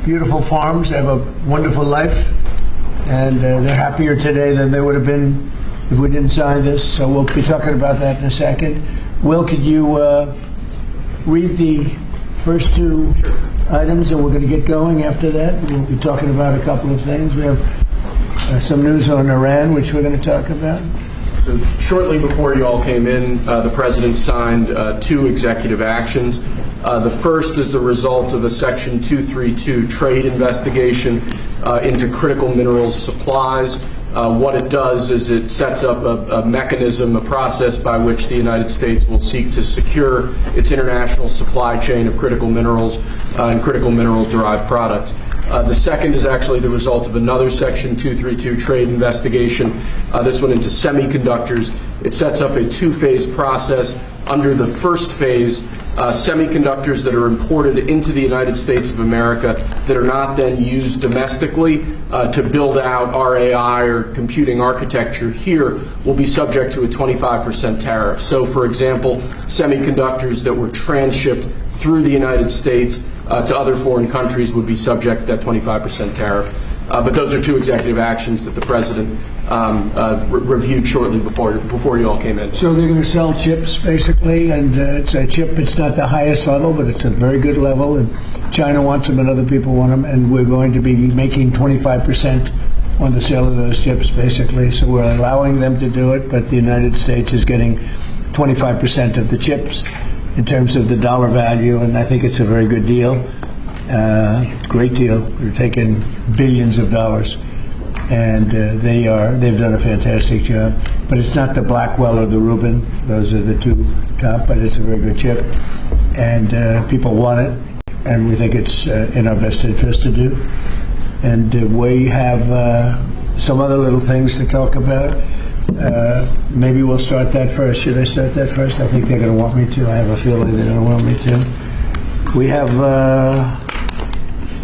beautiful farms. They have a wonderful life, and they're happier today than they would have been if we didn't sign this. So we'll be talking about that in a second. Will, could you read the first two items, and we're going to get going after that. We'll be talking about a couple of things. We have some news on Iran, which we're going to talk about. So shortly before you all came in, the President signed two executive actions. The first is the result of a Section 232 trade investigation into critical minerals supplies. What it does is it sets up a mechanism, a process by which the United States will seek to secure its international supply chain of critical minerals and critical mineral-derived products. The second is actually the result of another Section 232 trade investigation, this one into semiconductors. It sets up a two-phase process. Under the first phase, semiconductors that are imported into the United States of America that are not then used domestically to build out our AI or computing architecture here will be subject to a 25% tariff. So, for example, semiconductors that were transshipped through the United States to other foreign countries would be subject to that 25% tariff. But those are two executive actions that the President reviewed shortly before you all came in. So they're going to sell chips, basically, and it's a chip. It's not the highest level, but it's a very good level, and China wants them and other people want them, and we're going to be making 25% on the sale of those chips, basically. So we're allowing them to do it, but the United States is getting 25% of the chips in terms of the dollar value, and I think it's a very good deal. Great deal. They're taking billions of dollars, and they've done a fantastic job. But it's not the Blackwell or the Rubin; those are the two top. But it's a very good chip, and people want it, and we think it's in our best interest to do. And we have some other little things to talk about. Maybe we'll start that first. Should I start that first? I think they're going to want me to. I have a feeling they're going to want me to. We have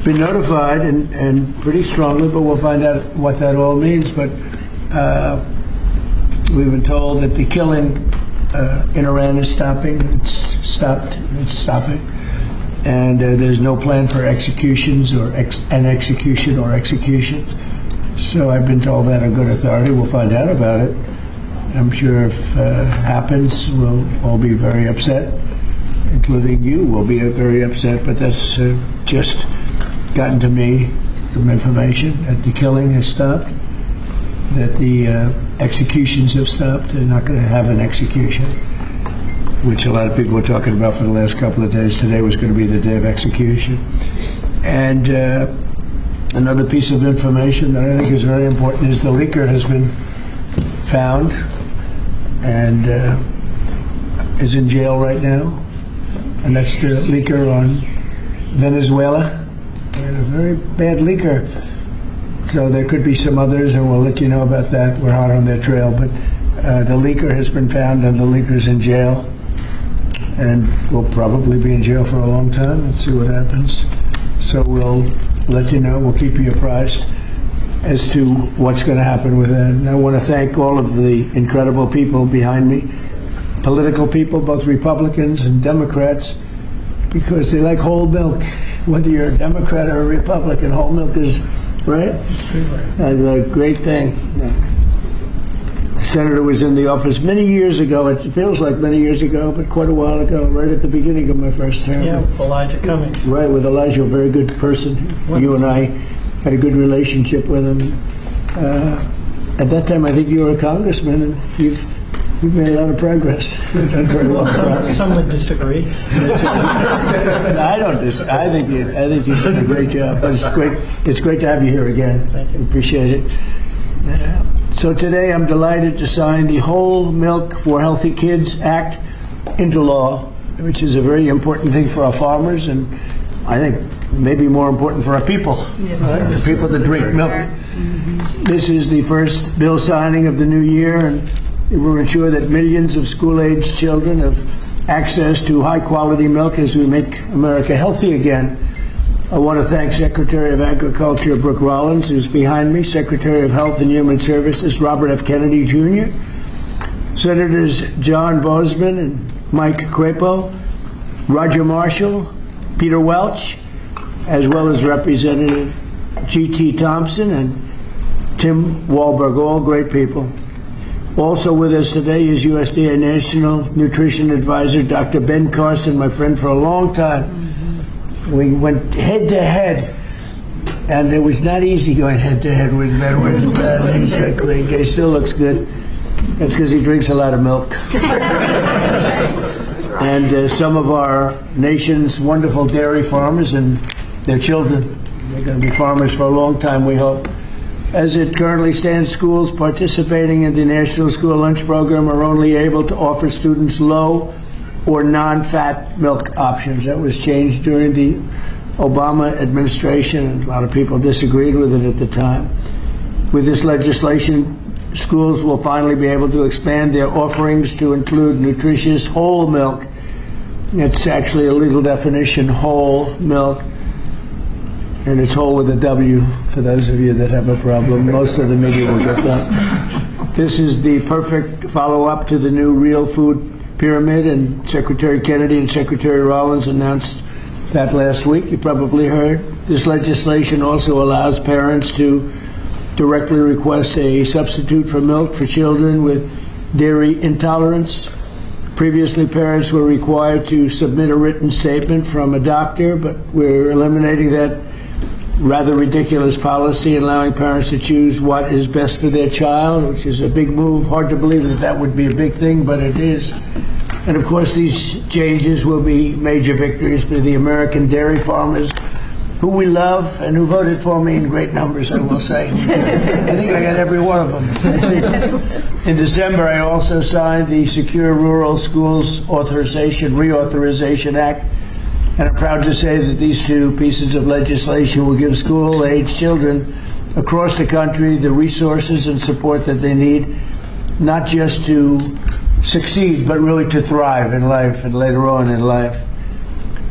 been notified, and pretty strongly, but we'll find out what that all means. But we've been told that the killing in Iran is stopping. It's stopping. And there's no plan for executions or executions. So I've been told that on good authority. We'll find out about it. I'm sure if it happens, we'll all be very upset, including you will be very upset. But that's just gotten to me some information that the killing has stopped, that the executions have stopped. They're not going to have an execution, which a lot of people were talking about for the last couple of days. Today was going to be the day of execution. And another piece of information that I think is very important is the leaker has been found and is in jail right now. And that's the leaker on Venezuela. And a very bad leaker. So there could be some others, and we'll let you know about that. We're hot on their trail. But the leaker has been found, and the leaker's in jail. And will probably be in jail for a long time. Let's see what happens. So we'll let you know. We'll keep you apprised as to what's going to happen with that. And I want to thank all of the incredible people behind me, political people, both Republicans and Democrats, because they like whole milk. Whether you're a Democrat or a Republican, whole milk is, right? That's a great thing. The senator was in the office many years ago. It feels like many years ago, but quite a while ago, right at the beginning of my first term. Yeah, with Elijah Cummings. Right, with Elijah, a very good person. You and I had a good relationship with him. At that time, I think you were a congressman, and you've made a lot of progress. Done very well. Some would disagree. I don't disagree. I think you've done a great job. But it's great. It's great to have you here again. Thank you. Appreciate it. So today, I'm delighted to sign the Whole Milk for Healthy Kids Act into law, which is a very important thing for our farmers, and I think maybe more important for our people, right? The people that drink milk. Mm-hmm. This is the first bill signing of the new year, and it will ensure that millions of school-aged children have access to high-quality milk as we make America healthy again. I want to thank Secretary of Agriculture Brooke Rollins, who's behind me, Secretary of Health and Human Services Robert F. Kennedy Jr., Senators John Boozman and Mike Crapo, Roger Marshall, Peter Welch, as well as Representative G.T. Thompson and Tim Wahlberg, all great people. Also with us today is USDA National Nutrition Advisor Dr. Ben Carson, my friend for a long time. We went head to head, and it was not easy going head to head with Ben. He still looks good. That's because he drinks a lot of milk. And some of our nation's wonderful dairy farmers and their children. They're going to be farmers for a long time, we hope. As it currently stands, schools participating in the National School Lunch Program are only able to offer students low or non-fat milk options. That was changed during the Obama administration, and a lot of people disagreed with it at the time. With this legislation, schools will finally be able to expand their offerings to include nutritious whole milk. It's actually a legal definition, whole milk. And it's whole with a W for those of you that have a problem. Most of the media will get that. This is the perfect follow-up to the new real food pyramid, and Secretary Kennedy and Secretary Rollins announced that last week. You probably heard. This legislation also allows parents to directly request a substitute for milk for children with dairy intolerance. Previously, parents were required to submit a written statement from a doctor, but we're eliminating that rather ridiculous policy, allowing parents to choose what is best for their child, which is a big move. Hard to believe that that would be a big thing, but it is. And of course, these changes will be major victories for the American dairy farmers, who we love and who voted for me in great numbers, I will say. I think I got every one of them. In December, I also signed the Secure Rural Schools Reauthorization Act, and I'm proud to say that these two pieces of legislation will give school-age children across the country the resources and support that they need, not just to succeed, but really to thrive in life and later on in life.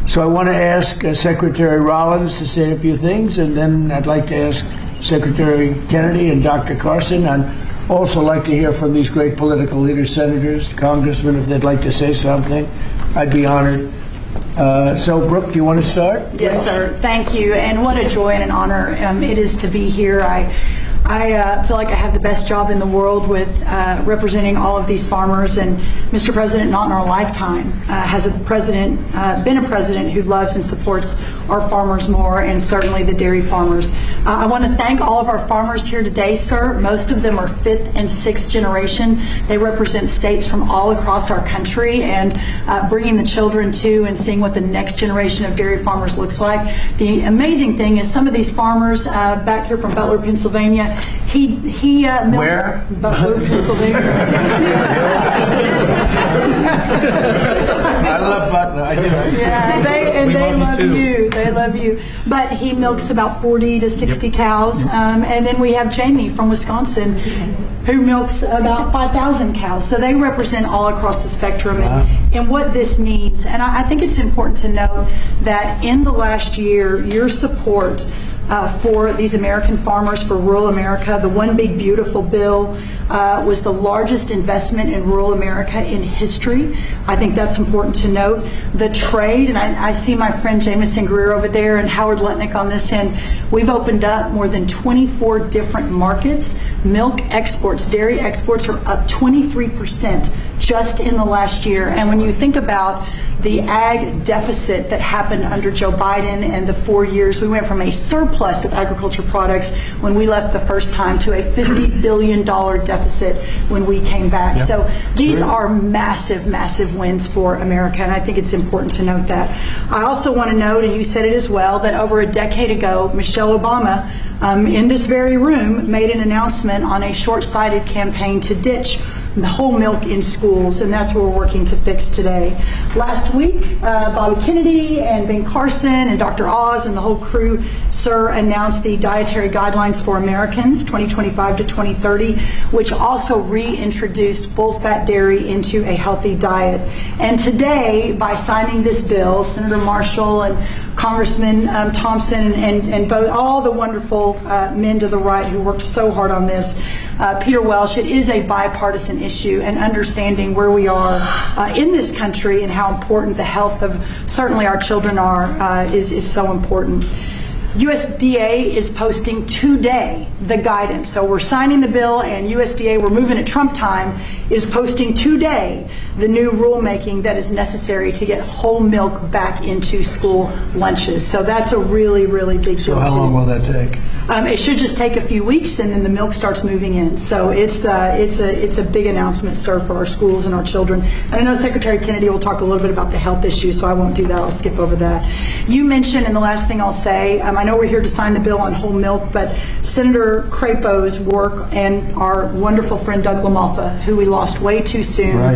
So I want to ask Secretary Rollins to say a few things, and then I'd like to ask Secretary Kennedy and Dr. Carson. I'd also like to hear from these great political leaders, senators, congressmen, if they'd like to say something. I'd be honored. So, Brooke, do you want to start? Yes, sir. Thank you. And what a joy and an honor it is to be here. I feel like I have the best job in the world with representing all of these farmers. And Mr. President, not in our lifetime has been a president who loves and supports our farmers more, and certainly the dairy farmers. I want to thank all of our farmers here today, sir. Most of them are 5th and 6th generation. They represent states from all across our country, and bringing the children to and seeing what the next generation of dairy farmers looks like. The amazing thing is some of these farmers back here from Butler, Pennsylvania, he milks. Where? Butler, Pennsylvania. I love Butler. I do. Yeah, they love you. They love you. But he milks about 40 to 60 cows. And then we have Jamie from Wisconsin, who milks about 5,000 cows. So they represent all across the spectrum. And what this means, and I think it's important to note that in the last year, your support for these American farmers, for rural America. The One Big Beautiful bill was the largest investment in rural America in history. I think that's important to note. The trade, and I see my friend Jameson Greer over there and Howard Lutnick on this end, we've opened up more than 24 different markets. Milk exports, dairy exports are up 23% just in the last year. And when you think about the ag deficit that happened under Joe Biden and the 4 years, we went from a surplus of agriculture products when we left the first time to a $50 billion deficit when we came back. Yep. So these are massive, massive wins for America, and I think it's important to note that. I also want to note, and you said it as well, that over a decade ago, Michelle Obama, in this very room, made an announcement on a short-sighted campaign to ditch the whole milk in schools, and that's what we're working to fix today. Last week, Bobby Kennedy and Ben Carson and Dr. Oz and the whole crew, sir, announced the Dietary Guidelines for Americans 2025 to 2030, which also reintroduced full-fat dairy into a healthy diet. And today, by signing this bill, Senator Marshall and Congressman Thompson and both all the wonderful men to the right who worked so hard on this. Peter Welsh, it is a bipartisan issue, and understanding where we are in this country and how important the health of certainly our children are is so important. USDA is posting today the guidance. So we're signing the bill, and USDA, we're moving at Trump time, is posting today the new rulemaking that is necessary to get whole milk back into school lunches. So that's a really, really big deal. So how long will that take? It should just take a few weeks, and then the milk starts moving in. So it's a big announcement, sir, for our schools and our children. And I know Secretary Kennedy will talk a little bit about the health issues, so I won't do that. I'll skip over that. You mentioned, and the last thing I'll say, I know we're here to sign the bill on whole milk, but Senator Crapo's work and our wonderful friend Doug LaMalfa, who we lost way too soon,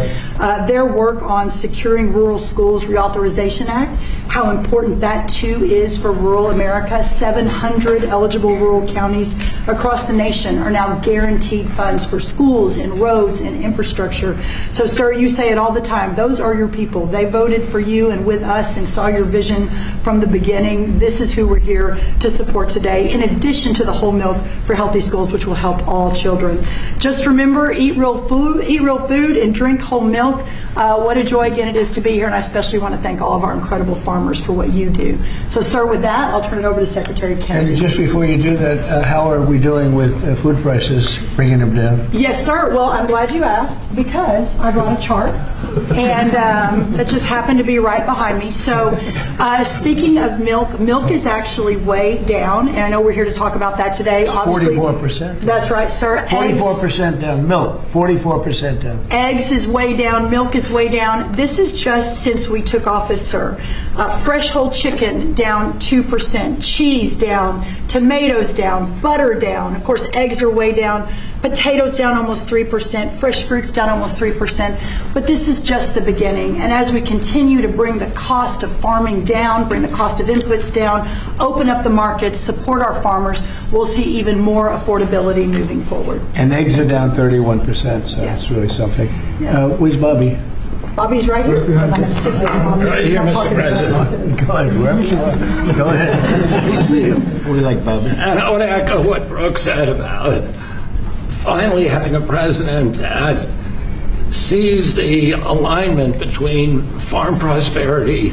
their work on securing rural schools reauthorization act, how important that too is for rural America. 700 eligible rural counties across the nation are now guaranteed funds for schools and roads and infrastructure. So, sir, you say it all the time. Those are your people. They voted for you and with us and saw your vision from the beginning. This is who we're here to support today, in addition to the whole milk for healthy schools, which will help all children. Just remember, eat real food and drink whole milk. What a joy again it is to be here, and I especially want to thank all of our incredible farmers for what you do. So, sir, with that, I'll turn it over to Secretary Kennedy. And just before you do that, how are we doing with food prices, bringing them down? Yes, sir. Well, I'm glad you asked, because I brought a chart, and that just happened to be right behind me. So, speaking of milk is actually way down, and I know we're here to talk about that today. It's 44%. That's right, sir. 44% down. Milk, 44% down. Eggs is way down. Milk is way down. This is just since we took office, sir. Fresh whole chicken down 2%. Cheese down. Tomatoes down. Butter down. Of course, eggs are way down. Potatoes down almost 3%. Fresh fruits down almost 3%. But this is just the beginning. And as we continue to bring the cost of farming down, bring the cost of inputs down, open up the markets, support our farmers, we'll see even more affordability moving forward. And eggs are down 31%, so it's really something. Where's Bobby? Bobby's right here. I'm going to sit there. Right here, Mr. President. Go ahead, wherever you are. Go ahead. Good to see you. What do you like, Bobby? And I want to echo what Brooke said about finally having a president that sees the alignment between farm prosperity,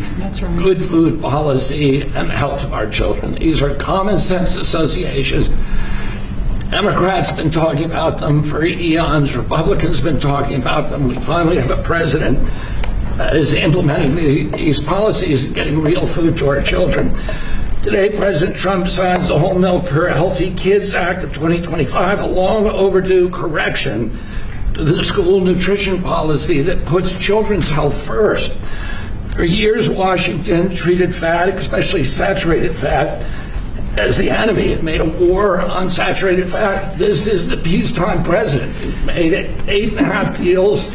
good food policy, and the health of our children. These are common sense associations. Democrats have been talking about them for eons. Republicans have been talking about them. We finally have a president that is implementing these policies and getting real food to our children. Today, President Trump signs the Whole Milk for Healthy Kids Act of 2025, a long overdue correction to the school nutrition policy that puts children's health first. For years, Washington treated fat, especially saturated fat, as the enemy. It made a war on saturated fat. This is the peacetime president. He's made it 8.5 deals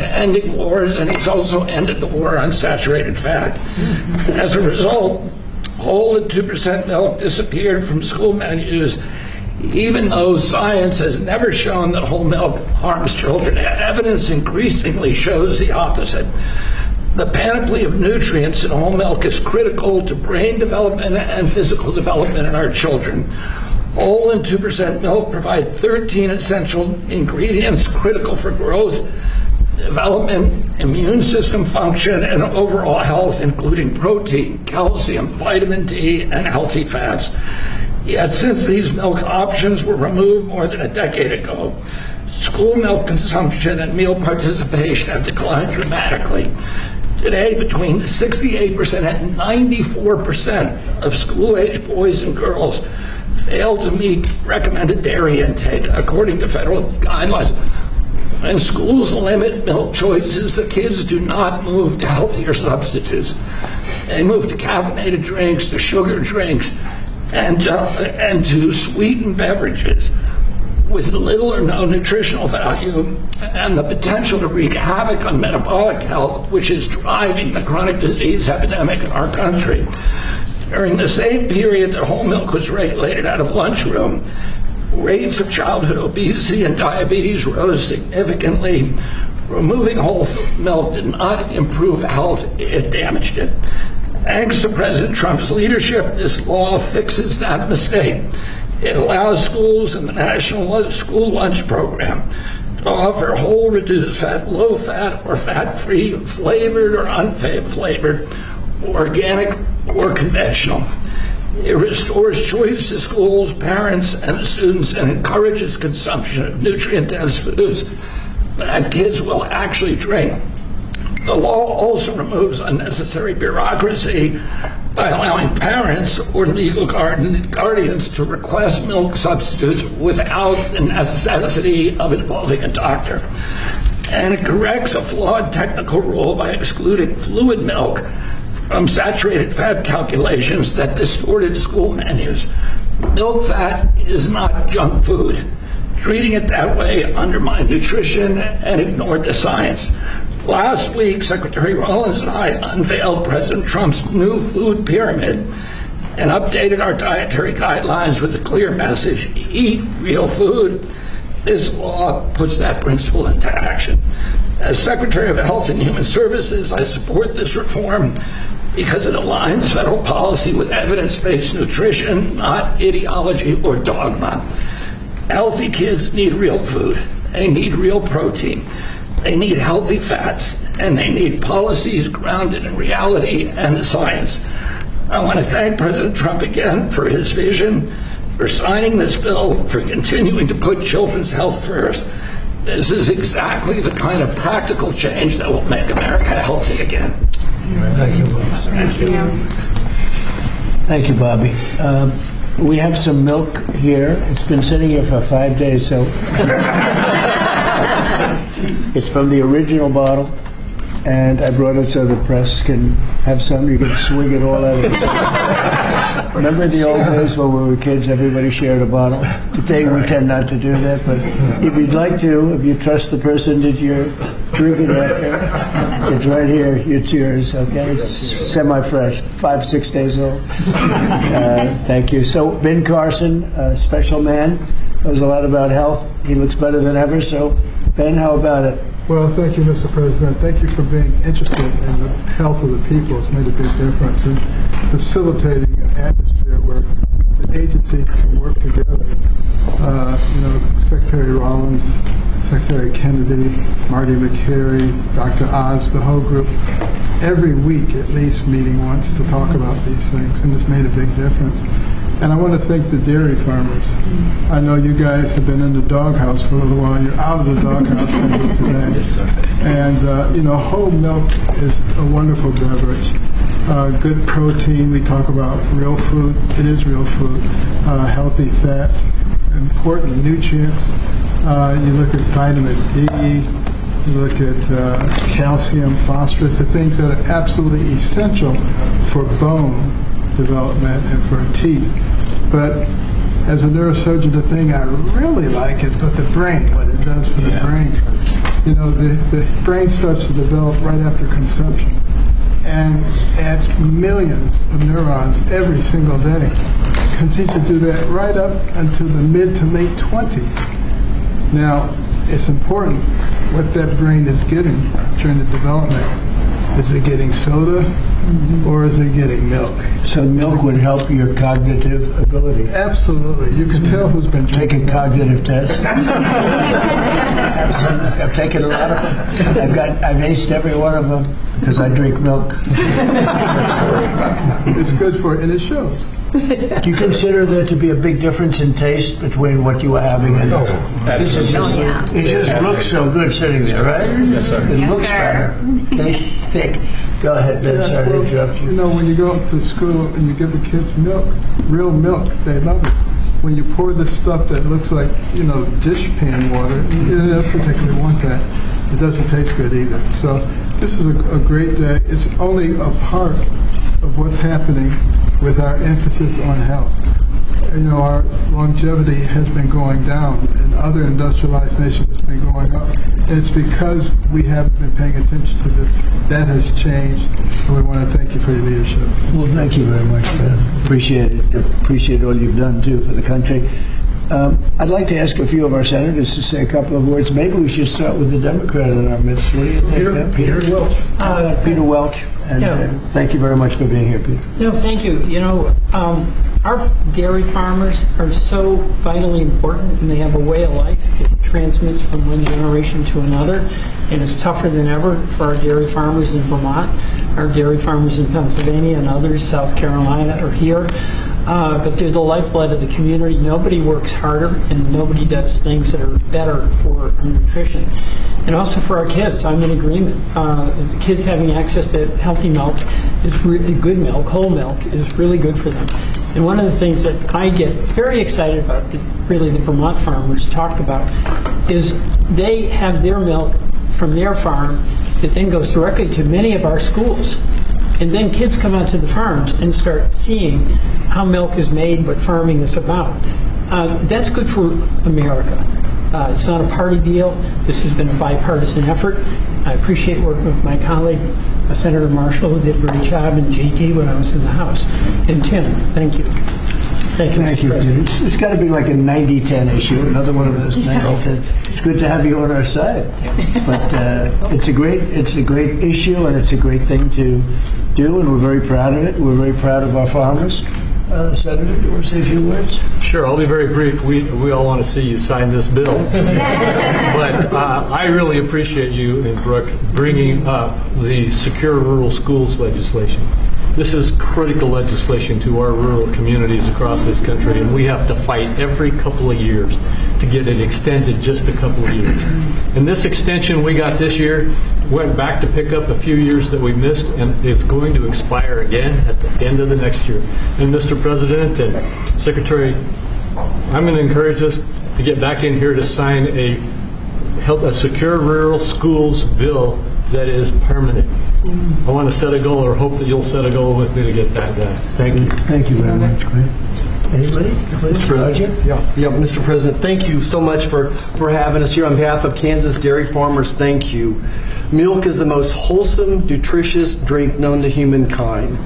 ending wars, and he's also ended the war on saturated fat. As a result, whole and 2% milk disappeared from school menus, even though science has never shown that whole milk harms children. Evidence increasingly shows the opposite. The panoply of nutrients in whole milk is critical to brain development and physical development in our children. Whole and 2% milk provide 13 essential ingredients critical for growth, development, immune system function, and overall health, including protein, calcium, vitamin D, and healthy fats. Yet since these milk options were removed more than a decade ago, school milk consumption and meal participation have declined dramatically. Today, between 68% and 94% of school-age boys and girls fail to meet recommended dairy intake, according to federal guidelines. When schools limit milk choices, the kids do not move to healthier substitutes. They move to caffeinated drinks, to sugar drinks, and to sweetened beverages with little or no nutritional value and the potential to wreak havoc on metabolic health, which is driving the chronic disease epidemic in our country. During the same period that whole milk was regulated out of lunchroom, rates of childhood obesity and diabetes rose significantly. Removing whole milk did not improve health, it damaged it. Thanks to President Trump's leadership, this law fixes that mistake. It allows schools in the National School Lunch Program to offer whole reduced fat, low fat, or fat-free, flavored or unflavored, organic or conventional. It restores choice to schools, parents, and students and encourages consumption of nutrient-dense foods that kids will actually drink. The law also removes unnecessary bureaucracy by allowing parents or legal guardians to request milk substitutes without the necessity of involving a doctor. And it corrects a flawed technical rule by excluding fluid milk from saturated fat calculations that distorted school menus. Milk fat is not junk food. Treating it that way undermined nutrition and ignored the science. Last week, Secretary Rollins and I unveiled President Trump's new food pyramid and updated our dietary guidelines with a clear message: eat real food. This law puts that principle into action. As Secretary of Health and Human Services, I support this reform because it aligns federal policy with evidence-based nutrition, not ideology or dogma. Healthy kids need real food. They need real protein. They need healthy fats, and they need policies grounded in reality and science. I want to thank President Trump again for his vision, for signing this bill, for continuing to put children's health first. This is exactly the kind of practical change that will make America healthy again. Thank you, Bob. Thank you, Bobby. We have some milk here. It's been sitting here for 5 days, so it's from the original bottle, and I brought it so the press can have some. You can swig it all out of it. Remember the old days when we were kids, everybody shared a bottle? Today we tend not to do that, but if you'd like to, if you trust the person that you're drinking after, it's right here, it's yours, okay? It's semi-fresh, 5-6 days old. Thank you. So Ben Carson, a special man, knows a lot about health. He looks better than ever, so Ben, how about it? Well, thank you, Mr. President. Thank you for being interested in the health of the people. It's made a big difference in facilitating an atmosphere where the agencies can work together. Secretary Rollins, Secretary Kennedy, Marty McCary, Dr. Oz, the whole group, every week at least meeting once to talk about these things, and it's made a big difference. And I want to thank the dairy farmers. I know you guys have been in the doghouse for a little while. You're out of the doghouse today. Yes, sir. And, whole milk is a wonderful beverage. Good protein. We talk about real food. It is real food. Healthy fats, important nutrients. You look at vitamin D. You look at calcium, phosphorus, the things that are absolutely essential for bone development and for teeth. But as a neurosurgeon, the thing I really like is what the brain, what it does for the brain. The brain starts to develop right after conception and adds millions of neurons every single day. Continues to do that right up until the mid to late 20s. Now, it's important what that brain is getting during the development. Is it getting soda or is it getting milk? So milk would help your cognitive ability. Absolutely. You can tell who's been Taking cognitive tests. I've taken a lot of them. I've aced every one of them because I drink milk. It's good for it, and it shows. Do you consider there to be a big difference in taste between what you are having and this is just, it just looks so good sitting there, right? Yes, sir. It looks better. Tastes thick. Go ahead, Ben. Sorry to interrupt you. When you go up to school and you give the kids milk, real milk, they love it. When you pour this stuff that looks like, dish pan water, they don't particularly want that. It doesn't taste good either. So this is a great day. It's only a part of what's happening with our emphasis on health. Our longevity has been going down. In other industrialized nations, it's been going up. And it's because we haven't been paying attention to this. That has changed, and we want to thank you for your leadership. Well, thank you very much, Ben. Appreciate it. Appreciate all you've done, too, for the country. I'd like to ask a few of our senators to say a couple of words. Maybe we should start with the Democrat in our midst. What do you think? Peter Welch. Peter Welch. And thank you very much for being here, Peter. No, thank you. You know, our dairy farmers are so vitally important, and they have a way of life that transmits from one generation to another, and it's tougher than ever for our dairy farmers in Vermont, our dairy farmers in Pennsylvania and others, South Carolina, are here. But they're the lifeblood of the community. Nobody works harder, and nobody does things that are better for our nutrition. And also for our kids, I'm in agreement. The kids having access to healthy milk is really good milk, whole milk, is really good for them. And one of the things that I get very excited about, that really the Vermont farmers talked about, is they have their milk from their farm that then goes directly to many of our schools. And then kids come out to the farms and start seeing how milk is made, what farming is about. That's good for America. It's not a party deal. This has been a bipartisan effort. I appreciate working with my colleague, Senator Marshall, who did a great job, and JT when I was in the House. And Tim, thank you. Thank you, Thank you, Mr. President. It's got to be like a 90-10 issue, another one of those 90-10. It's good to have you on our side, but it's a great issue, and it's a great thing to do, and we're very proud of it. We're very proud of our farmers. Senator, do you want to say a few words? Sure, I'll be very brief. We all want to see you sign this bill. But I really appreciate you and Brooke bringing up the Secure Rural Schools legislation. This is critical legislation to our rural communities across this country, and we have to fight every couple of years to get it extended just a couple of years. And this extension we got this year went back to pick up a few years that we missed, and it's going to expire again at the end of the next year. And Mr. President and Secretary, I'm going to encourage us to get back in here to sign a Secure Rural Schools bill that is permanent. I want to set a goal, or hope that you'll set a goal with me to get that done. Thank you. Thank you very much, Greg. Anybody? Mr. President. Yeah, Mr. President, thank you so much for having us here. On behalf of Kansas dairy farmers, thank you. Milk is the most wholesome, nutritious drink known to humankind.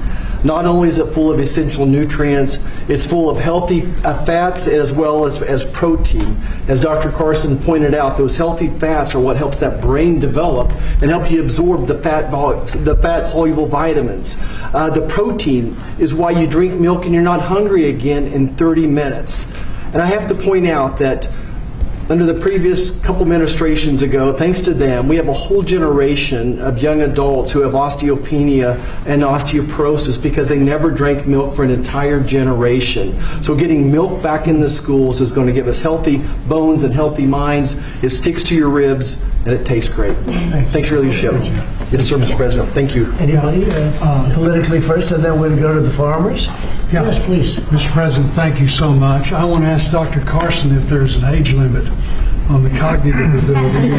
Not only is it full of essential nutrients, it's full of healthy fats as well as protein. As Dr. Carson pointed out, those healthy fats are what helps that brain develop and help you absorb the fat-soluble vitamins. The protein is why you drink milk and you're not hungry again in 30 minutes. And I have to point out that under the previous couple administrations ago, thanks to them, we have a whole generation of young adults who have osteopenia and osteoporosis because they never drank milk for an entire generation. So getting milk back in the schools is going to give us healthy bones and healthy minds. It sticks to your ribs, and it tastes great. Thanks for your leadership. Yes, sir, Mr. President. Thank you. Anybody? Politically first, and then we're going to go to the farmers. Yeah. Yes, please. Mr. President, thank you so much. I want to ask Dr. Carson if there's an age limit on the cognitive ability.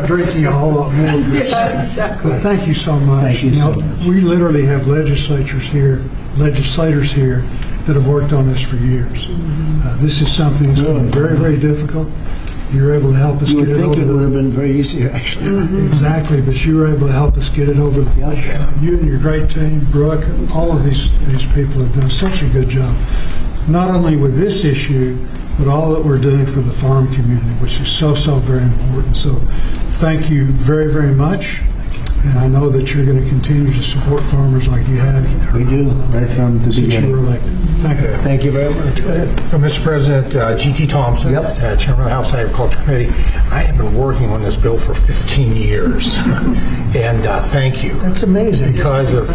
Drinking a whole lot more of this. But thank you so much. Thank you so much. We literally have legislators here that have worked on this for years. This is something that's been very, very difficult. You were able to help us You get would it think over it the would have been very easy, actually. Exactly, but you were able to help us get it over the you and your great team, Brooke, all of these people have done such a good job, not only with this issue, but all that we're doing for the farm community, which is so very important. So thank you very, very much. And I know that you're going to continue to support farmers like you have. We do, right from the Since you were beginning. elected. Thank you. Thank you very much. Go ahead. Mr. President, G.T. Thompson, Yep. Chairman of the House Agriculture Committee. I have been working on this bill for 15 years, and thank you. That's amazing. Because of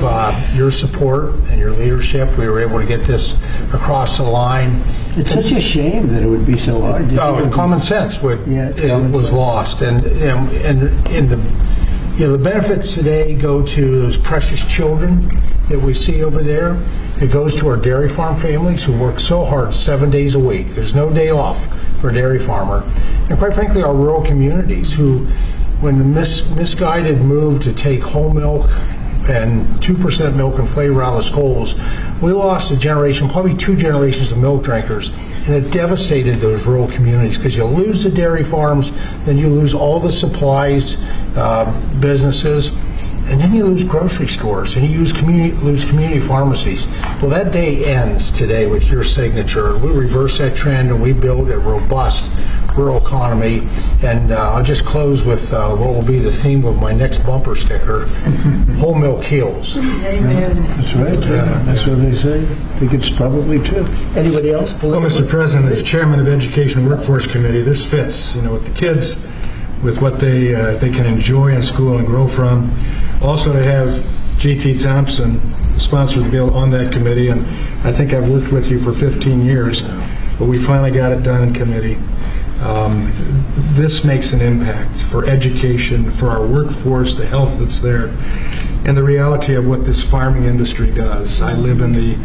your support and your leadership, we were able to get this across the line. It's such a shame that it would be so hard. Common sense it's common was sense. lost, and in the benefits today go to those precious children that we see over there. It goes to our dairy farm families who work so hard 7 days a week. There's no day off for a dairy farmer. And quite frankly, our rural communities who, when the misguided move to take whole milk and 2% milk and flavor out of the schools, we lost a generation, probably 2 generations of milk drinkers, and it devastated those rural communities because you lose the dairy farms, then you lose all the supplies, businesses, And then you lose grocery stores, and you lose community pharmacies. Well, that day ends today with your signature. We reverse that trend, and we build a robust rural economy. And I'll just close with what will be the theme of my next bumper sticker: whole milk heals. That's right. That's what they say. I think it's probably true. Anybody else? Well, Mr. President, as Chairman of Education and Workforce Committee, this fits, with the kids, with what they can enjoy in school and grow from. Also to have G.T. Thompson sponsor the bill on that committee, and I think I've worked with you for 15 years, but we finally got it done in committee. This makes an impact for education, for our workforce, the health that's there, and the reality of what this farming industry does. I live in the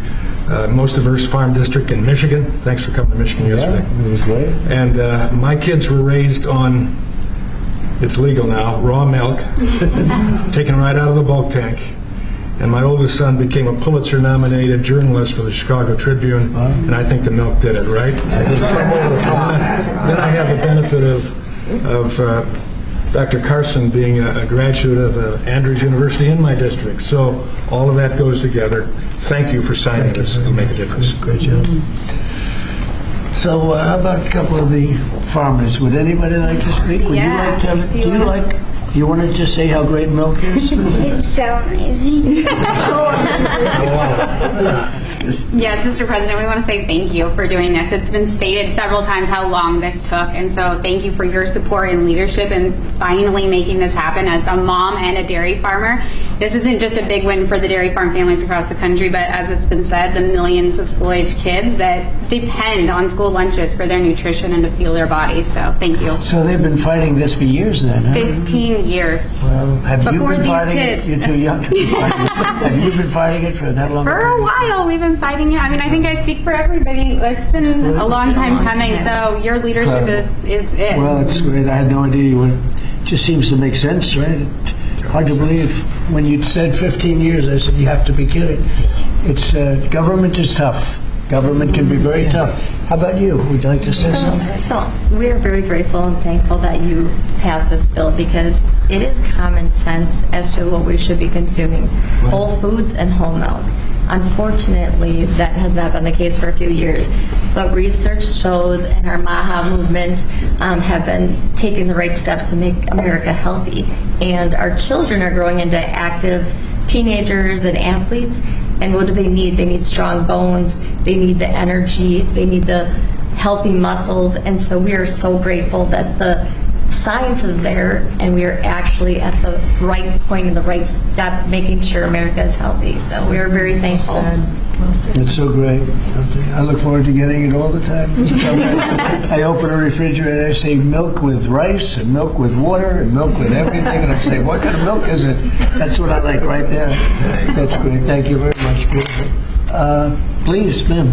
most diverse farm district in Michigan. Thanks for coming to Michigan yesterday. It was great. And my kids were raised on, it's legal now, raw milk, taken right out of the bulk tank. And my oldest son became a Pulitzer-nominated journalist for the Chicago Tribune, and I think the milk did it, right? Then I have the benefit of Dr. Carson being a graduate of Andrews University in my district. So all of that goes together. Thank you for signing this. It'll make a difference. Great job. So how about a couple of the farmers? Would anybody like to speak? Would Yeah. you like to? Do you want to just say how great milk is? It's so amazing. Yes, Mr. President, we want to say thank you for doing this. It's been stated several times how long this took, and so thank you for your support and leadership in finally making this happen. As a mom and a dairy farmer, this isn't just a big win for the dairy farm families across the country, but as it's been said, the millions of school-age kids that depend on school lunches for their nutrition and to fuel their bodies. So thank you. So they've been fighting this for years then, huh? 15 years. Well, have you Before been these fighting kids. it? You're too young to be fighting it. Have you been fighting it for that long? For a while, we've been fighting it. I mean, I think I speak for everybody. It's been a long time coming, so your leadership is it. Well, it's great. I had no idea you would. Just seems to make sense, right? Hard to believe. When you said 15 years, I said, you have to be kidding. It's government is tough. Government can be very tough. How about you? Would you like to say something? So we are very grateful and thankful that you passed this bill because it is common sense as to what we should be consuming, whole foods and whole milk. Unfortunately, that has not been the case for a few years, but research shows and our MAGA movements have been taking the right steps to make America healthy. And our children are growing into active teenagers and athletes. And what do they need? They need strong bones, they need the energy, they need the healthy muscles. And so we are so grateful that the science is there and we are actually at the right point in the right step making sure America is healthy. So we are very thankful. It's so great. I look forward to getting it all the time. I open a refrigerator, I say milk with rice and milk with water and milk with everything, and I say, what kind of milk is it? That's what I like right there. That's great. Thank you very much. Please, ma'am.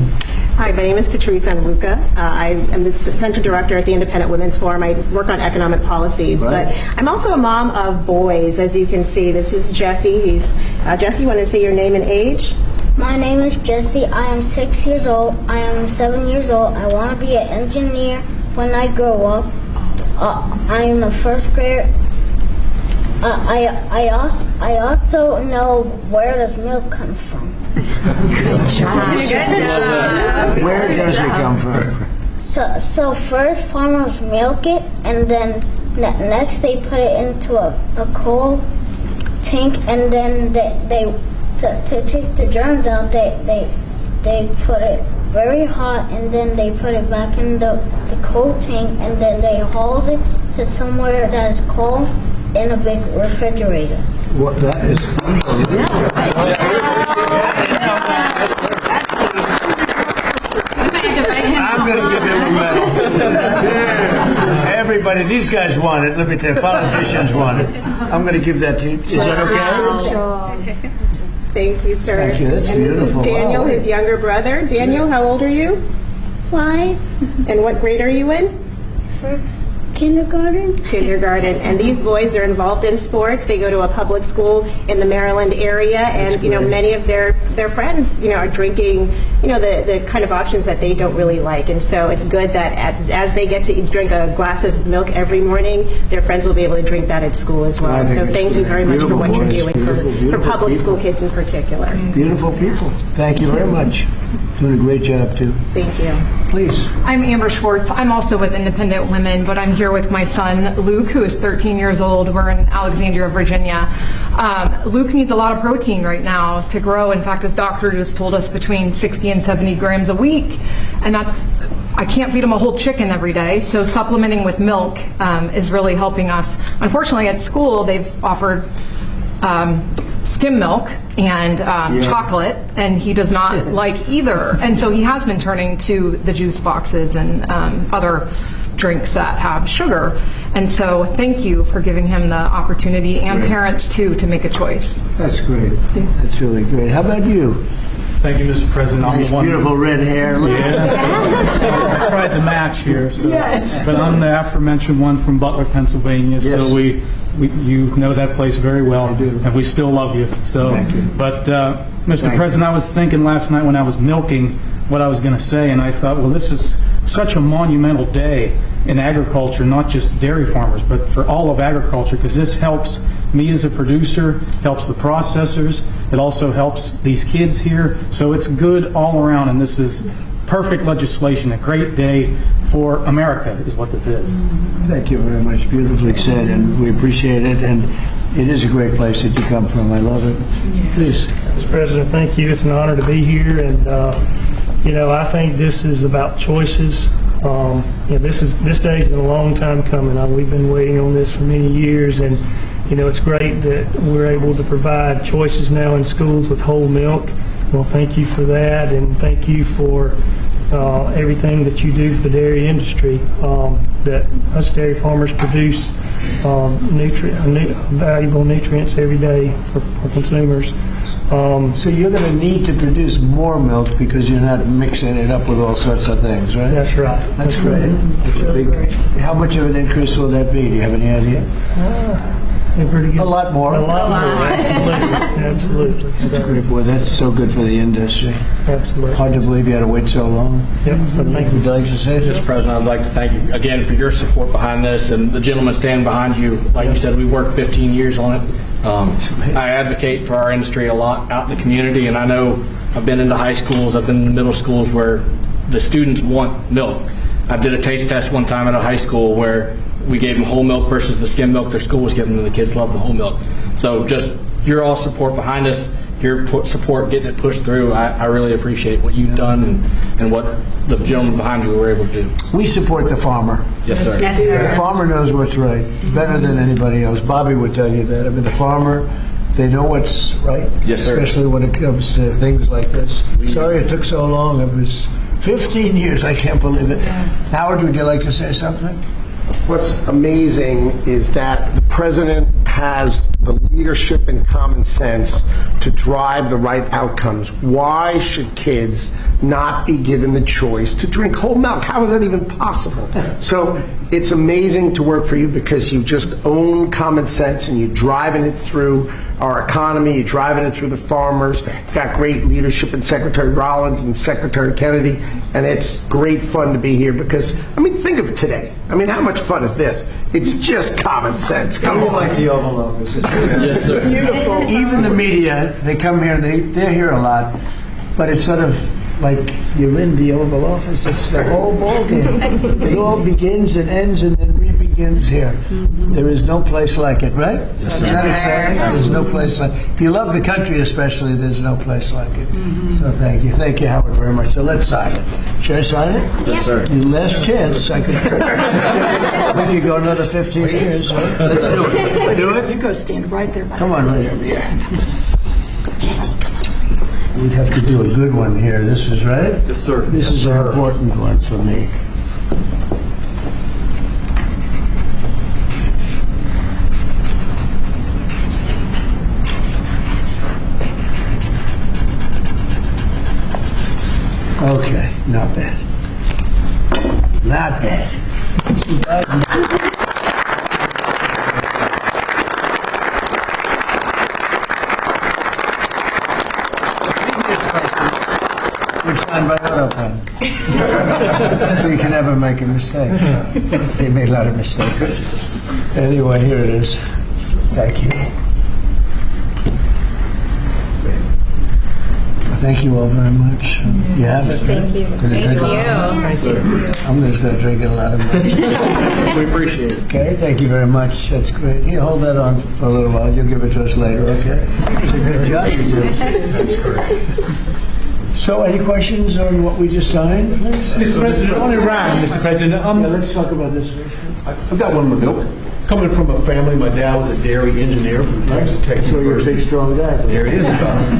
Hi, my name is Patrice Anluca. I am the Center Director at the Independent Women's Forum. I work on economic policies, Right. but I'm also a mom of boys. As you can see, this is Jesse. Jesse, you want to say your name and age? My name is Jesse. I am 6 years old. I am 7 years old. I want to be an engineer when I grow up. I am a first grader. I also know where does milk come from. Good job. Where does it come from? So first farmers milk it, and then next they put it into a coal tank, and then they to take the germs out, they put it very hot, and then they put it back in the coal tank, and then they haul it to somewhere that is cold in a big refrigerator. What, that is unbelievable. I'm going to give him a medal. Everybody, these guys want it. Let me tell you, politicians want it. I'm going to give that to you. Is that okay? Thank you, sir. Thank you. That's and beautiful. This is Daniel, Wow. his younger brother. Daniel, how old are you? 5. And what grade are you in? Kindergarten. And these boys are involved in sports. They go to a public school in the Maryland area, and many of their friends are drinking the kind of options that they don't really like. And so it's good that as they get to drink a glass of milk every morning, their friends will be able to drink that at school as well. So thank you very much for what you're doing for public school kids in particular. Beautiful people. Thank you very much. Doing a great job too. Thank you. Please. I'm Amber Schwartz. I'm also with Independent Women, but I'm here with my son, Luke, who is 13 years old. We're in Alexandria, Virginia. Luke needs a lot of protein right now to grow. In fact, his doctor just told us between 60 and 70 grams a week. And I can't feed him a whole chicken every day, so supplementing with milk is really helping us. Unfortunately, at school, they've offered skim milk and chocolate, and he does not like either. And so he has been turning to the juice boxes and other drinks that have sugar. And so thank you for giving him the opportunity, and parents too, to make a choice. That's great. That's really great. How about you? Thank you, Mr. President. I'm Nice, the one. beautiful red hair. I tried to match here, so. But I'm the aforementioned one from Butler, Pennsylvania. Yes. So you know that place very well, and we still love you. So, Thank you. But Mr. President, I was thinking last night when I was milking what I was going to say, and I thought, well, this is such a monumental day in agriculture, not just dairy farmers, but for all of agriculture, because this helps me as a producer, helps the processors, it also helps these kids here, so it's good all around, and this is perfect legislation, a great day for America is what this is. Thank you very much. Beautifully said, and we appreciate it, and it is a great place that you come from. I love it. Please. Mr. President, thank you. It's an honor to be here, and I think this is about choices. This day's been a long time coming. We've been waiting on this for many years, and it's great that we're able to provide choices now in schools with whole milk. Well, thank you for that, and thank you for everything that you do for the dairy industry. That us dairy farmers produce valuable nutrients every day for consumers. So you're going to need to produce more milk because you're not mixing it up with all sorts of things, right? That's right. That's great. It's a big. How much of an increase will that be? Do you have any idea? A lot more. A lot more. Absolutely. That's great, boy. That's so good for the industry. Absolutely. Hard to believe you had to wait so long. Yep. So thank you. Would you like to say Mr. President, I'd like to thank you again for your support behind this, and the gentleman standing behind you. Like you said, we worked 15 years on it. I advocate for our industry a lot out in the community, and I know I've been into high schools, I've been in middle schools where the students want milk. I did a taste test one time at a high school where we gave them whole milk versus the skim milk their school was giving them. The kids love the whole milk. So just your all support behind us, your support getting it pushed through, I really appreciate what you've done and what the gentleman behind you were able to do. We support the farmer. Yes, sir. Yes, sir. The farmer knows what's right better than anybody else. Bobby would tell you that. I mean, the farmer, they know what's right. Yes, sir. Especially when it comes to things like this. Sorry it took so long. It was 15 years. I can't believe it. Howard, would you like to say something? What's amazing is that the president has the leadership and common sense to drive the right outcomes. Why should kids not be given the choice to drink whole milk? How is that even possible? So it's amazing to work for you because you just own common sense and you're driving it through our economy, you're driving it through the farmers. You've got great leadership in Secretary Rollins and Secretary Kennedy, and it's great fun to be here because, I mean, think of it today. I mean, how much fun is this? It's just common sense. Come on. Like the Oval Office. Yes, sir. Beautiful. Even the media, they come here, they're here a lot, but it's sort of like you're in the Oval Office. It's the whole ballgame. It all begins and ends and then re-begins here. There is no place like it, right? Yes, Isn't that exciting? There's no place like it. If you love the country especially, there's no place like it. So thank you. Thank you, Howard, very much. So let's sign it. Should I sign it? Yes, sir. Your last chance. I could. Maybe you go another 15 years. Right? Let's do it. Do it? You go stand right there by Come the on, president. right here. Jesse, come on. We'd have to do a good one here. This is right? Yes, sir. This is an important one for me. Okay, not bad. Not bad. Which signed by auto pen. So you can never make a mistake. They made a lot of mistakes. Anyway, here it is. Thank you. Thank you all very much. You have it? Thank you. Thank you. I'm going to start drinking a lot of milk. We appreciate it. Okay, thank you very much. That's great. You hold that on for a little while. You'll give it to us later, okay? It's a good job you did. That's great. So, any questions on what we just signed? Mr. President, on Iran, Mr. President, yeah, let's talk about this. I've got one on the milk. Coming from a family, my dad was a dairy engineer from Texas Tech So you're a big, strong guy. There it is.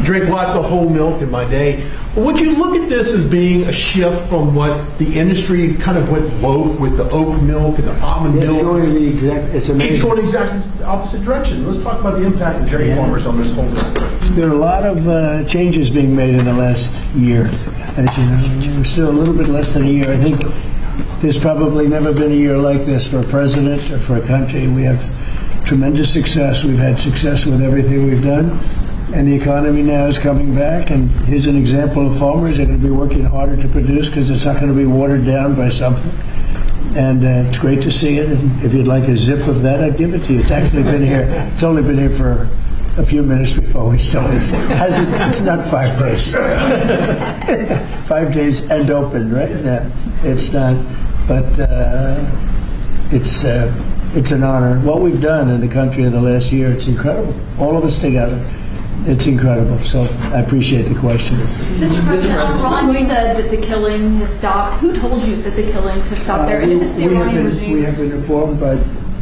Drink lots of whole milk in my day. Would you look at this as being a shift from what the industry kind of went woke with the oat milk and the almond milk? It's amazing. It's going exactly the opposite direction. Let's talk about the impact of dairy farmers on this whole thing. There are a lot of changes being made in the last year. As you know, we're still a little bit less than a year. I think there's probably never been a year like this for a president or for a country. We have tremendous success. We've had success with everything we've done. And the economy now is coming back. And here's an example of farmers. They're going to be working harder to produce because it's not going to be watered down by something. And it's great to see it. And if you'd like a zip of that, I'd give it to you. It's actually been here. It's only been here for a few minutes before we started. It's not 5 days. 5 days and open, right? No, it's not. But it's an honor. What we've done in the country in the last year, it's incredible. All of us together. It's incredible. So I appreciate the question. Mr. President, Ron, you said that the killing has stopped. Who told you that the killings have stopped there? And if it's the Iranian regime? We have been informed by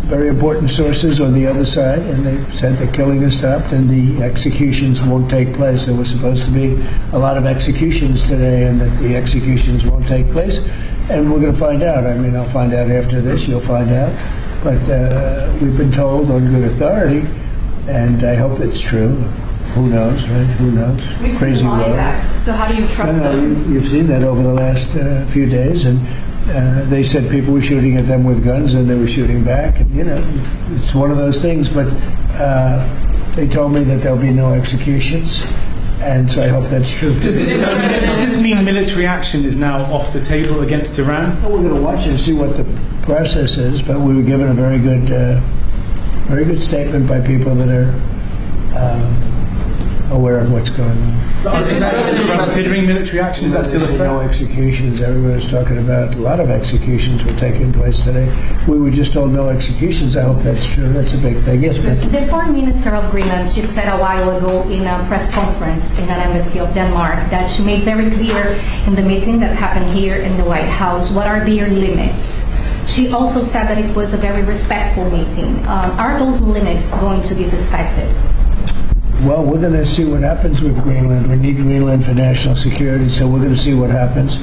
very important sources on the other side, and they've said the killing has stopped and the executions won't take place. There was supposed to be a lot of executions today, and that the executions won't take place. And we're going to find out. I mean, I'll find out after this. You'll find out. But we've been told on good authority, and I hope it's true. Who knows, right? Who knows? We've seen buybacks, so how do you trust them? You've seen that over the last few days, and they said people were shooting at them with guns, and they were shooting back. And, you know, it's one of those things. But they told me that there'll be no executions, and so I hope that's true. Does this mean military action is now off the table against Iran? Well, we're going to watch and see what the process is. But we were given a very good statement by people that are aware of what's going on. Considering military action, is that still a threat? No executions. Everybody's talking about a lot of executions were taking place today. We were just told no executions. I hope that's true. That's a big thing. Yes, ma'am. The Foreign Minister of Greenland, she said a while ago in a press conference in an embassy of Denmark that she made very clear in the meeting that happened here in the White House what are their limits. She also said that it was a very respectful meeting. Are those limits going to be respected? Well, we're going to see what happens with Greenland. We need Greenland for national security, so we're going to see what happens.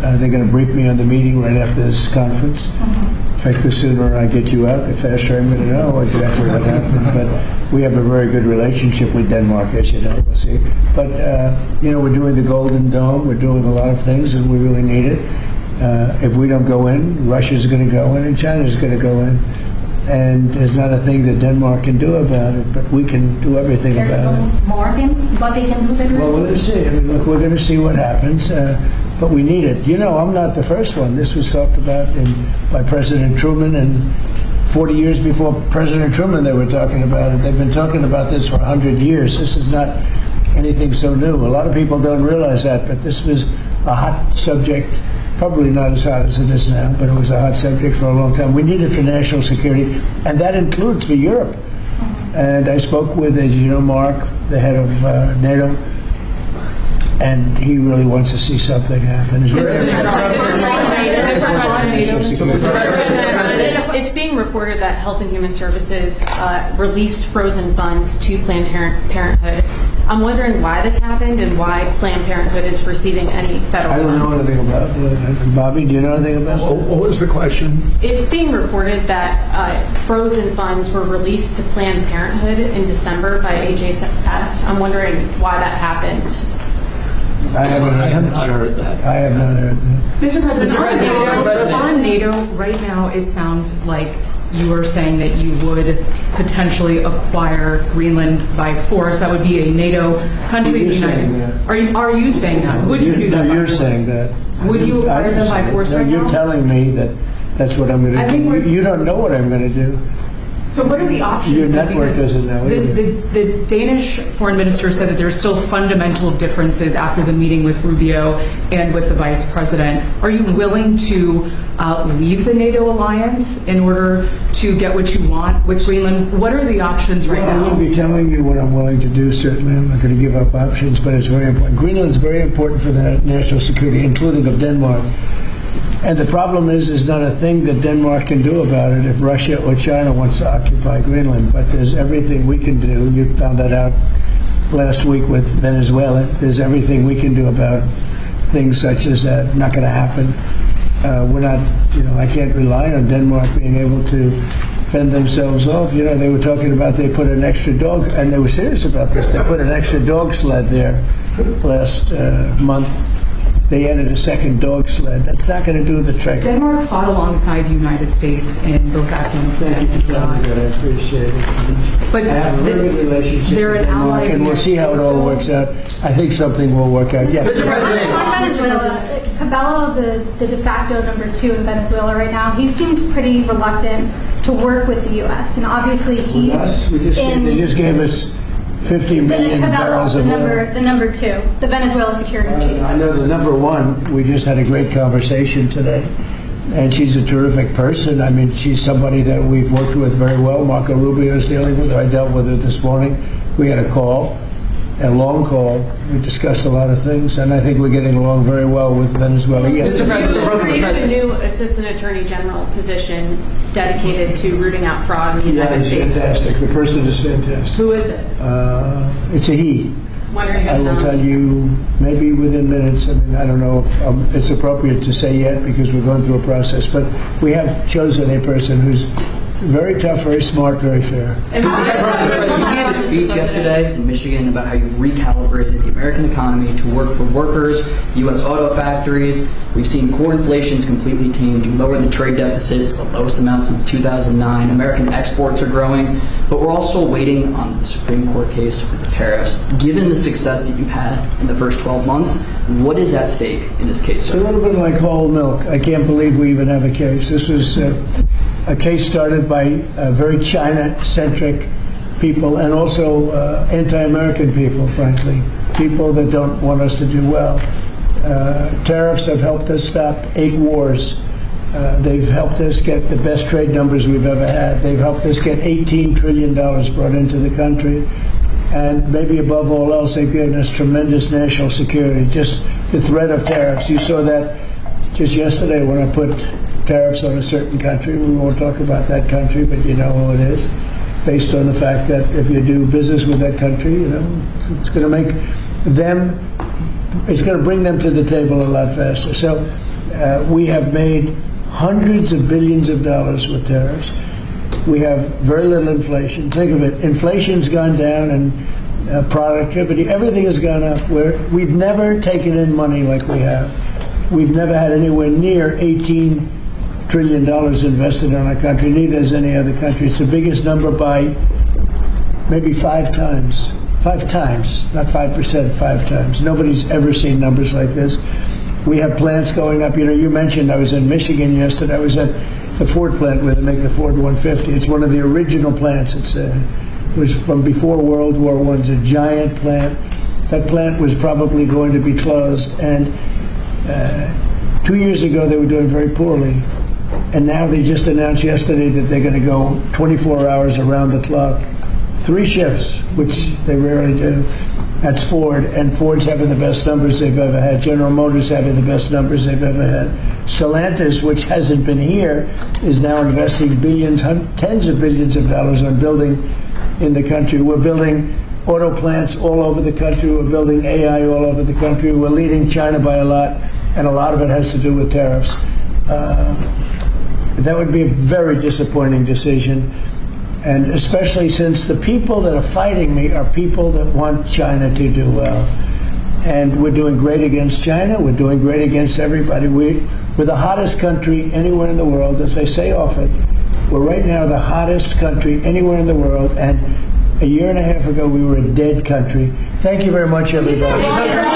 They're going to brief me on the meeting right after this conference. In fact, the sooner I get you out, the faster I'm going to know exactly what happened. But we have a very good relationship with Denmark, as you know. We'll see. But, you know, we're doing the Golden Dome. We're doing a lot of things, and we really need it. If we don't go in, Russia's going to go in, and China's going to go in. And there's not a thing that Denmark can do about it, but we can do everything about it. There's no more than what they can do than Well, we're going to see. I mean, look, we're going to see what happens, but we need it. You know, I'm not the first one. This was talked about by President Truman, and 40 years before President Truman they were talking about it. They've been talking about this for 100 years. This is not anything so new. A lot of people don't realize that, but this was a hot subject. Probably not as hot as it is now, but it was a hot subject for a long time. We need it for national security, and that includes for Europe. And I spoke with, as you know, Mark, the head of NATO, and he really wants to see something happen. It's being reported that Health and Human Services released frozen funds to Planned Parenthood. I'm wondering why this happened and why Planned Parenthood is receiving any federal funds. I don't know anything about it. Bobby, do you know anything about it? What was the question? It's being reported that frozen funds were released to Planned Parenthood in December by HHS. I'm wondering why that happened. I have not heard that. I have not heard that. Mr. President, Mr. President. on NATO, right now, it sounds like you are saying that you would potentially acquire Greenland by force. That would be a NATO country. You're saying that. Are you saying that? Would you do that? No, by you're force? saying that. Would you acquire them by force No, right you're now? telling me that that's what I'm going I to think do. You don't know what I'm going to do. So what are the options? Your then? network Because doesn't know either. the Danish foreign minister said that there's still fundamental differences after the meeting with Rubio and with the vice president. Are you willing to leave the NATO alliance in order to get what you want with Greenland? What are the options right Well, I now? wouldn't be telling you what I'm willing to do, certainly. I'm not going to give up options, but it's very important. Greenland is very important for the national security, including of Denmark. And the problem is not a thing that Denmark can do about it if Russia or China wants to occupy Greenland. But there's everything we can do. You found that out last week with Venezuela. There's everything we can do about things such as that. Not going to happen. We're not, I can't rely on Denmark being able to fend themselves off. They were talking about they put an extra dog, and they were serious about this. They put an extra dog sled there last month. They added a second dog sled. That's not going to do the trick. Denmark fought alongside the United States in both Afghanistan and Iraq. I appreciate it. But I have a very good relationship they're with an Denmark, ally. and we'll see how it all works out. I think something will work out. Yeah. On Venezuela, Cabello, the de facto number 2 in Venezuela right now, he seemed pretty reluctant to work with the U.S. And obviously he's Us, they just gave us 50 million barrels of oil. the number 2, the Venezuela security chief. I know the number 1. We just had a great conversation today, and she's a terrific person. I mean, she's somebody that we've worked with very well. Marco Rubio is dealing with her. I dealt with her this morning. We had a call, a long call. We discussed a lot of things, and I think we're getting along very well with Venezuela. Yes. Mr. President, created a new Assistant Attorney General position dedicated to rooting out fraud in the Yeah, United it's States. fantastic. The person is fantastic. Who is it? It's a he. When are you I going will to tell you maybe within minutes. I mean, I don't know if it's appropriate to say yet because we're going through a process, but we have chosen a person who's very tough, very smart, very fair. You gave a speech yesterday in Michigan about how you recalibrated the American economy to work for workers, U.S. auto factories. We've seen core inflation's completely tamed. You lowered the trade deficit. It's the lowest amount since 2009. American exports are growing, but we're also waiting on the Supreme Court case for the tariffs. Given the success that you've had in the first 12 months, what is at stake in this case, sir? It's a little bit like whole milk. I can't believe we even have a case. This was a case started by very China-centric people and also anti-American people, frankly, people that don't want us to do well. Tariffs have helped us stop 8 wars. They've helped us get the best trade numbers we've ever had. They've helped us get $18 trillion brought into the country. And maybe above all else, they've given us tremendous national security. Just the threat of tariffs. You saw that just yesterday when I put tariffs on a certain country. We won't talk about that country, but you know who it is. Based on the fact that if you do business with that country, it's going to make them, it's going to bring them to the table a lot faster. So we have made hundreds of billions of dollars with tariffs. We have very little inflation. Think of it. Inflation's gone down and productivity, everything has gone up. We've never taken in money like we have. We've never had anywhere near $18 trillion invested in our country, neither has any other country. It's the biggest number by maybe 5 times. 5 times, not 5%, 5 times. Nobody's ever seen numbers like this. We have plants going up. You mentioned I was in Michigan yesterday. I was at the Ford plant where they make the Ford 150. It's one of the original plants. It was from before World War I. It's a giant plant. That plant was probably going to be closed. And 2 years ago, they were doing very poorly. And now they just announced yesterday that they're going to go 24 hours around the clock. 3 shifts, which they rarely do. That's Ford, and Ford's having the best numbers they've ever had. General Motors having the best numbers they've ever had. Stellantis, which hasn't been here, is now investing billions, tens of billions of dollars on building in the country. We're building auto plants all over the country. We're building AI all over the country. We're leading China by a lot, and a lot of it has to do with tariffs. That would be a very disappointing decision, and especially since the people that are fighting me are people that want China to do well. And we're doing great against China. We're doing great against everybody. We're the hottest country anywhere in the world. As I say often, we're right now the hottest country anywhere in the world. And a year and a half ago, we were a dead country. Thank you very much, everybody.